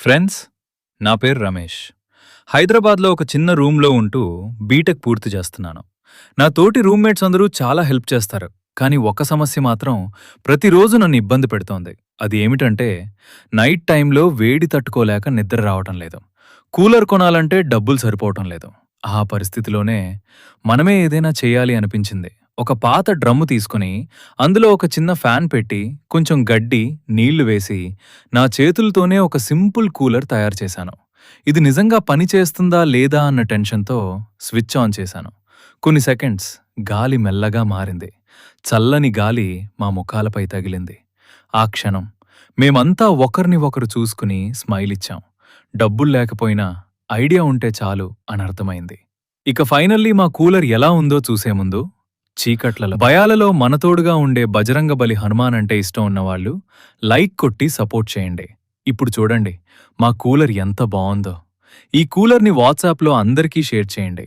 Friends, నా పేరు రమేష్. హైదరాబాద్లో ఒక చిన్న రూమ్లో ఉంటూ బీటెక్ పూర్తి చేస్తున్నాను. నా తోటి రూమ్మేట్స్ అందరూ చాలా హెల్ప్ చేస్తారు. కానీ ఒక సమస్య మాత్రం ప్రతిరోజు నన్ను ఇబ్బంది పెడుతోంది. అది ఏమిటంటే, నైట్ టైంలో వేడి తట్టుకోలేక నిద్ర రావటం లేదు. కూలర్ కొనాలంటే డబ్బులు సరిపోవటం లేదు. ఆ పరిస్థితిలోనే మనమే ఏదైనా చేయాలి అనిపించింది. ఒక పాత డ్రమ్ము తీసుకుని అందులో ఒక చిన్న ఫ్యాన్ పెట్టి కొంచెం గడ్డి, నీళ్లు వేసి నా చేతులతోనే ఒక సింపుల్ కూలర్ తయారు చేశాను. ఇది నిజంగా పని చేస్తుందా లేదా అన్న టెన్షన్తో స్విచ్ ఆన్ చేశాను. కొన్ని సెకండ్స్ గాలి మెల్లగా మారింది. చల్లని గాలి మా ముఖాలపై తగిలింది. ఆ క్షణం మేమంతా ఒకరిని ఒకరు చూసుకుని స్మైల్ ఇచ్చాం. డబ్బులు లేకపోయినా ఐడియా ఉంటే చాలు అని అర్థమైంది. ఇక ఫైనల్లీ మా కూలర్ ఎలా ఉందో చూసే ముందు చీకట్లలో భయాలలో మనతోడుగా ఉండే బజరంగబలి హనుమాన్ అంటే ఇష్టం ఉన్నవాళ్ళు లైక్ కొట్టి సపోర్ట్ చేయండి. ఇప్పుడు చూడండి మా కూలర్ ఎంత బావుందో. ఈ కూలర్ని వాట్సాప్లో అందరికీ షేర్ చేయండి.